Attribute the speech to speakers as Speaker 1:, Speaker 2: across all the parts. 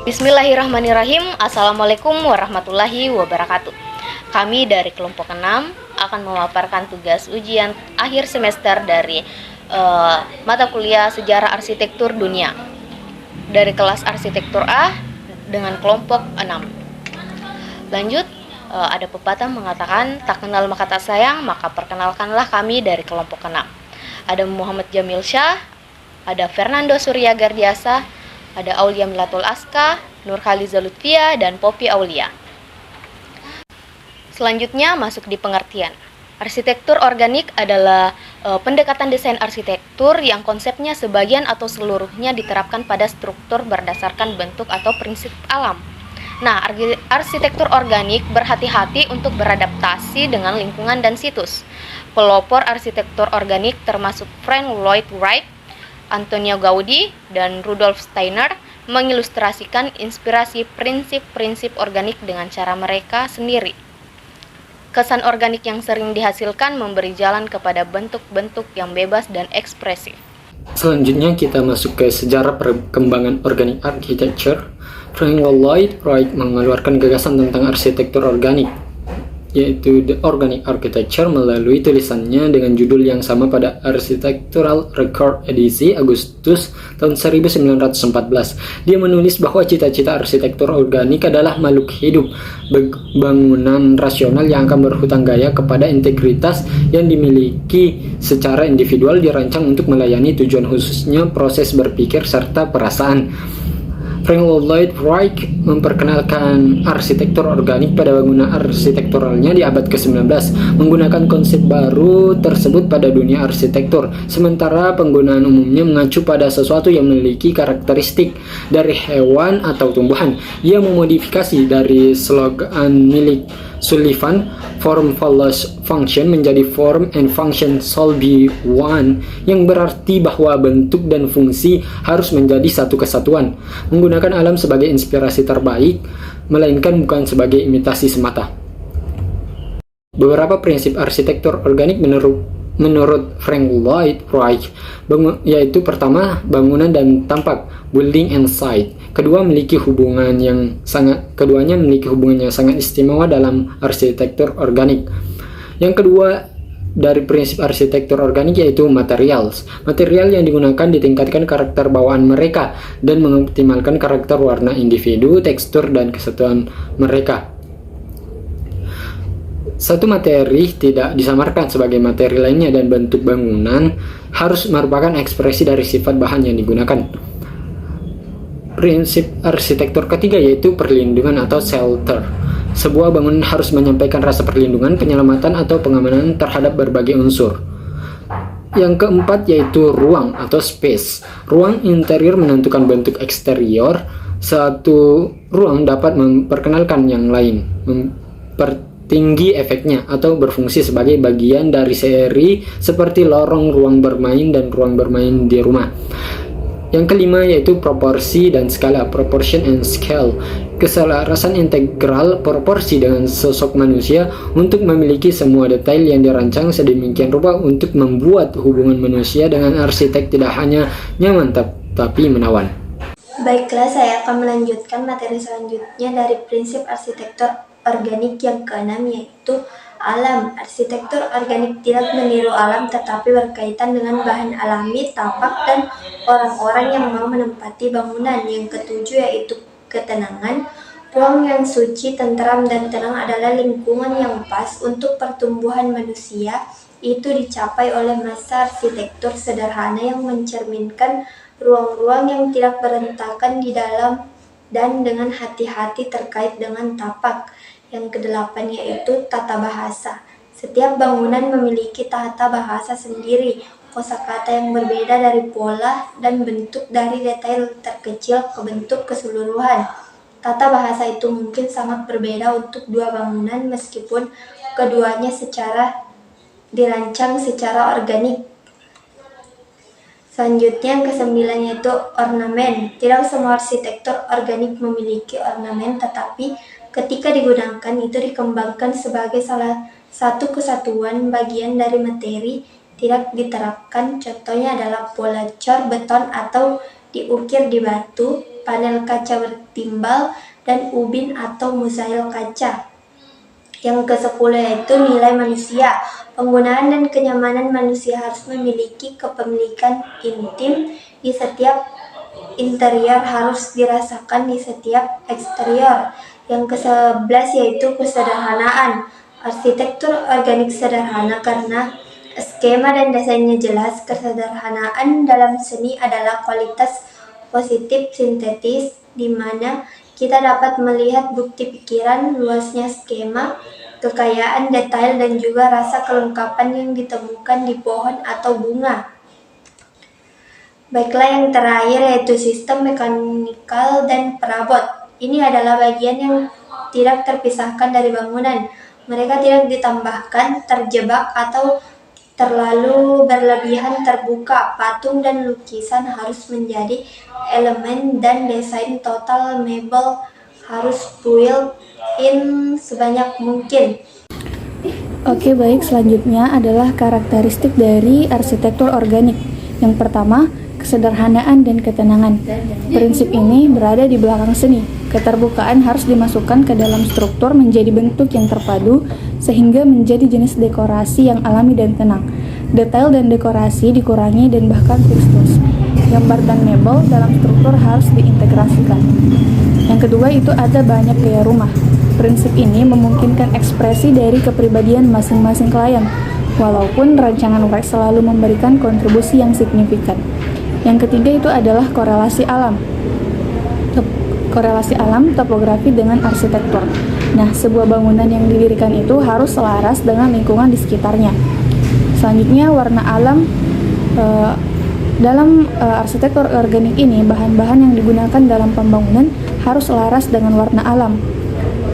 Speaker 1: Bismillahirrahmanirrahim. Assalamualaikum warahmatullahi wabarakatuh. Kami dari kelompok 6 akan memaparkan tugas ujian akhir semester dari mata kuliah Sejarah Arsitektur Dunia dari kelas Arsitektur A dengan kelompok 6. Lanjut, ada pepatah mengatakan tak kenal maka tak sayang, maka perkenalkanlah kami dari kelompok 6. Ada Muhammad Jamil Syah, ada Fernando Surya Gardiasa, ada Aulia Milatul Aska, Nur Khaliza Lutfia, dan Poppy Aulia. Selanjutnya masuk di pengertian. Arsitektur organik adalah pendekatan desain arsitektur yang konsepnya sebagian atau seluruhnya diterapkan pada struktur berdasarkan bentuk atau prinsip alam. Nah, arsitektur organik berhati-hati untuk beradaptasi dengan lingkungan dan situs. Pelopor arsitektur organik termasuk Frank Lloyd Wright, Antonio Gaudí, dan Rudolf Steiner mengilustrasikan inspirasi prinsip-prinsip organik dengan cara mereka sendiri. Kesan organik yang sering dihasilkan memberi jalan kepada bentuk-bentuk yang bebas dan ekspresif.
Speaker 2: Selanjutnya kita masuk ke sejarah perkembangan organic architecture. Frank Lloyd Wright mengeluarkan gagasan tentang arsitektur organik, yaitu The Organic Architecture, melalui tulisannya dengan judul yang sama pada Architectural Record edisi Agustus tahun 1914. Dia menulis bahwa cita-cita arsitektur organik adalah makhluk hidup, bangunan rasional yang akan berhutang gaya kepada integritas yang dimiliki secara individual, dirancang untuk melayani tujuan khususnya proses berpikir serta perasaan. Frank Lloyd Wright memperkenalkan arsitektur organik pada bangunan arsitekturalnya di abad ke-19, menggunakan konsep baru tersebut pada dunia arsitektur, sementara penggunaan umumnya mengacu pada sesuatu yang memiliki karakteristik dari hewan atau tumbuhan. Ia memodifikasi dari slogan milik Sullivan, form follows function, menjadi form and function shall be one, yang berarti bahwa bentuk dan fungsi harus menjadi satu kesatuan, menggunakan alam sebagai inspirasi terbaik, melainkan bukan sebagai imitasi semata. Beberapa prinsip arsitektur organik menurut Frank Lloyd Wright, yaitu pertama, bangunan dan tampak, building and site. Keduanya memiliki hubungan yang sangat istimewa dalam arsitektur organik. Yang kedua dari prinsip arsitektur organik yaitu materials. Material yang digunakan ditingkatkan karakter bawaan mereka dan mengoptimalkan karakter warna individu, tekstur, dan kesatuan mereka. Satu materi tidak disamarkan sebagai materi lainnya, dan bentuk bangunan harus merupakan ekspresi dari sifat bahan yang digunakan. Prinsip arsitektur ketiga yaitu perlindungan atau shelter. Sebuah bangunan harus menyampaikan rasa perlindungan, penyelamatan, atau pengamanan terhadap berbagai unsur. Yang keempat yaitu ruang atau space. Ruang interior menentukan bentuk eksterior. Satu ruang dapat memperkenalkan yang lain, mempertinggi efeknya, atau berfungsi sebagai bagian dari seri seperti lorong ruang bermain dan ruang bermain di rumah. Yang kelima yaitu proporsi dan skala, proportion and scale. Keselarasan integral proporsi dengan sosok manusia untuk memiliki semua detail yang dirancang sedemikian rupa untuk membuat hubungan manusia dengan arsitek tidak hanya nyaman tapi menawan.
Speaker 3: Baiklah, saya akan melanjutkan materi selanjutnya dari prinsip arsitektur organik yang keenam, yaitu alam. Arsitektur organik tidak meniru alam tetapi berkaitan dengan bahan alami, tapak, dan orang-orang yang mau menempati bangunan. Yang ketujuh yaitu ketenangan. Ruang yang suci, tentram, dan tenang adalah lingkungan yang pas untuk pertumbuhan manusia. Itu dicapai oleh masa arsitektur sederhana yang mencerminkan ruang-ruang yang tidak berantakan di dalam dan dengan hati-hati terkait dengan tapak. Yang kedelapan yaitu tata bahasa. Setiap bangunan memiliki tata bahasa sendiri, kosakata yang berbeda dari pola dan bentuk, dari detail terkecil ke bentuk keseluruhan. Tata bahasa itu mungkin sangat berbeda untuk dua bangunan meskipun keduanya dirancang secara organik. Selanjutnya yang kesembilan yaitu ornamen. Tidak semua arsitektur organik memiliki ornamen, tetapi ketika digunakan itu dikembangkan sebagai salah satu kesatuan bagian dari materi, tidak diterapkan. Contohnya adalah pola cor beton atau diukir di batu. panel kaca bertimbal, dan ubin atau musail kaca. Yang ke-10 yaitu nilai manusia. Penggunaan dan kenyamanan manusia harus memiliki kepemilikan intim di setiap interior, harus dirasakan di setiap eksterior. Yang ke-11 yaitu kesederhanaan. Arsitektur organik sederhana karena skema dan desainnya jelas. Kesederhanaan dalam seni adalah kualitas positif sintetis, di mana kita dapat melihat bukti pikiran, luasnya skema, kekayaan detail, dan juga rasa kelengkapan yang ditemukan di pohon atau bunga. Baiklah, yang terakhir yaitu sistem mekanikal dan perabot. Ini adalah bagian yang tidak terpisahkan dari bangunan. Mereka tidak ditambahkan, terjebak, atau terlalu berlebihan terbuka. Patung dan lukisan harus menjadi elemen, dan desain total mebel harus built-in sebanyak mungkin.
Speaker 4: Oke, baik, selanjutnya adalah karakteristik dari arsitektur organik. Yang pertama, kesederhanaan dan ketenangan. Prinsip ini berada di belakang seni. Keterbukaan harus dimasukkan ke dalam struktur menjadi bentuk yang terpadu sehingga menjadi jenis dekorasi yang alami dan tenang. Detail dan dekorasi dikurangi dan bahkan fix. Gambar dan mebel dalam struktur harus diintegrasikan. Yang kedua itu ada banyak gaya rumah. Prinsip ini memungkinkan ekspresi dari kepribadian masing-masing klien, walaupun rancangan Wright selalu memberikan kontribusi yang signifikan. Yang ketiga itu adalah korelasi alam. Korelasi alam, topografi dengan arsitektur. Nah, sebuah bangunan yang didirikan itu harus selaras dengan lingkungan di sekitarnya. Selanjutnya, warna alam. Dalam arsitektur organik ini, bahan-bahan yang digunakan dalam pembangunan harus selaras dengan warna alam.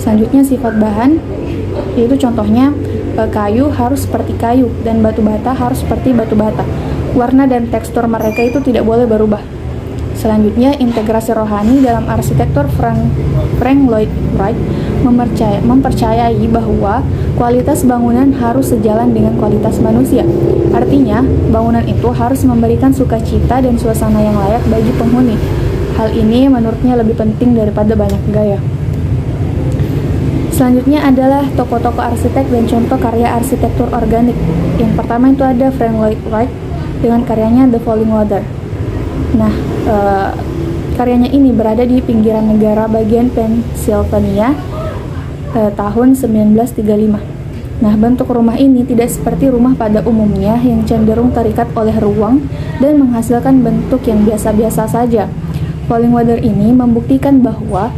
Speaker 4: Selanjutnya, sifat bahan, yaitu contohnya kayu harus seperti kayu dan batu bata harus seperti batu bata. Warna dan tekstur mereka itu tidak boleh berubah. Selanjutnya, integrasi rohani. Dalam arsitektur Frank Lloyd Wright mempercayai bahwa kualitas bangunan harus sejalan dengan kualitas manusia. Artinya, bangunan itu harus memberikan sukacita dan suasana yang layak bagi penghuni. Hal ini menurutnya lebih penting daripada banyak gaya. Selanjutnya adalah tokoh-tokoh arsitek dan contoh karya arsitektur organik. Yang pertama itu ada Frank Lloyd Wright dengan karyanya The Falling Water. Nah, karyanya ini berada di pinggiran negara bagian Pennsylvania tahun 1935. Nah, bentuk rumah ini tidak seperti rumah pada umumnya yang cenderung terikat oleh ruang dan menghasilkan bentuk yang biasa-biasa saja. Falling Water ini membuktikan bahwa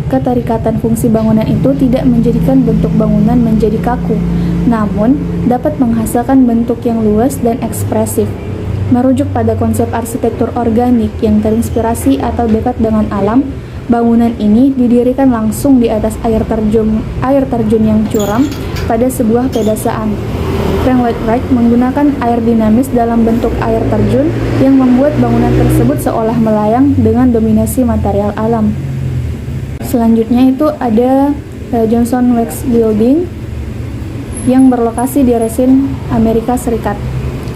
Speaker 4: keterikatan fungsi bangunan itu tidak menjadikan bentuk bangunan menjadi kaku, namun dapat menghasilkan bentuk yang luas dan ekspresif. Merujuk pada konsep arsitektur organik yang terinspirasi atau dekat dengan alam, bangunan ini didirikan langsung di atas air terjun yang curam pada sebuah pedesaan. Frank Lloyd Wright menggunakan air dinamis dalam bentuk air terjun yang membuat bangunan tersebut seolah melayang dengan dominasi material alam. Selanjutnya itu ada Johnson Wax Building yang berlokasi di Racine, Amerika Serikat.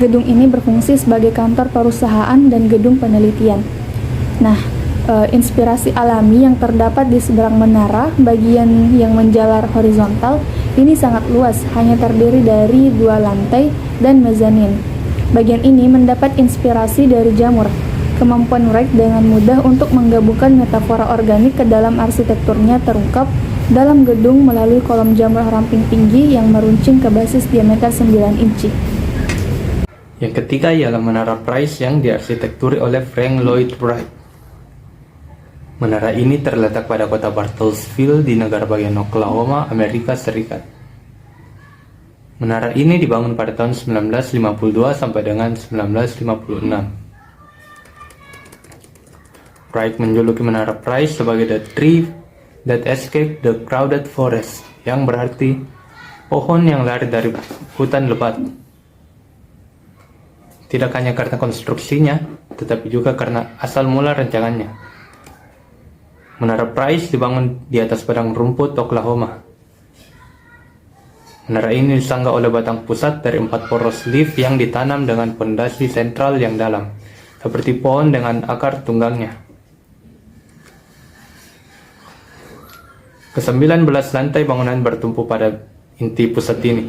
Speaker 4: Gedung ini berfungsi sebagai kantor perusahaan dan gedung penelitian. Nah, inspirasi alami yang terdapat di seberang menara, bagian yang menjalar horizontal, ini sangat luas, hanya terdiri dari 2 lantai dan mezanin. Bagian ini mendapat inspirasi dari jamur. Kemampuan Wright dengan mudah untuk menggabungkan metafora organik ke dalam arsitekturnya terungkap dalam gedung melalui kolom jamur ramping tinggi yang meruncing ke basis diameter 9 inci.
Speaker 5: Yang ketiga ialah Menara Price yang diarsitekturi oleh Frank Lloyd Wright. Menara ini terletak pada kota Bartlesville di negara bagian Oklahoma, Amerika Serikat. Menara ini dibangun pada tahun 1952 sampai dengan 1956. Wright menjuluki Menara Price sebagai the tree that escaped the crowded forest, yang berarti pohon yang lari dari hutan lebat. Tidak hanya karena konstruksinya, tetapi juga karena asal mula rancangannya. Menara Price dibangun di atas padang rumput Oklahoma. Menara ini disangga oleh batang pusat dari 4 poros lift yang ditanam dengan pondasi sentral yang dalam. seperti pohon dengan akar tunggangnya. Ke-19 lantai bangunan bertumpu pada inti pusat ini,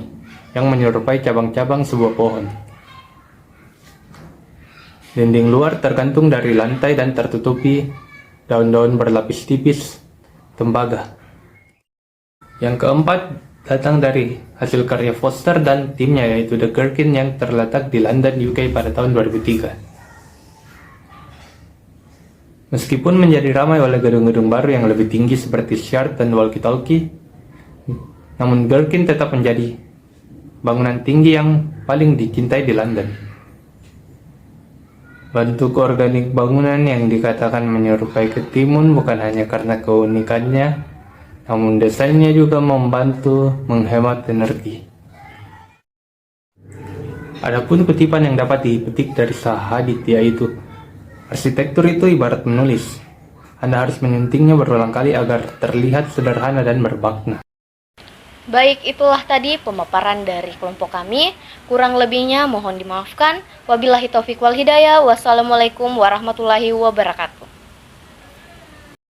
Speaker 5: yang menyerupai cabang-cabang sebuah pohon. Dinding luar tergantung dari lantai dan tertutupi daun-daun berlapis tipis tembaga. Yang keempat datang dari hasil karya Foster dan timnya, yaitu The Gherkin yang terletak di London, UK pada tahun 2003. Meskipun menjadi ramai oleh gedung-gedung baru yang lebih tinggi seperti Shard dan Walkie Talkie, namun Gherkin tetap menjadi bangunan tinggi yang paling dicintai di London. Bentuk organik bangunan yang dikatakan menyerupai ketimun bukan hanya karena keunikannya, namun desainnya juga membantu menghemat energi. Adapun kutipan yang dapat dipetik dari Sahadith yaitu, arsitektur itu ibarat menulis. Anda harus menyuntingnya berulang kali agar terlihat sederhana dan bermakna.
Speaker 1: Baik, itulah tadi pemaparan dari kelompok kami. Kurang lebihnya mohon dimaafkan. Wabillahi taufiq wal hidayah. Wassalamualaikum warahmatullahi wabarakatuh.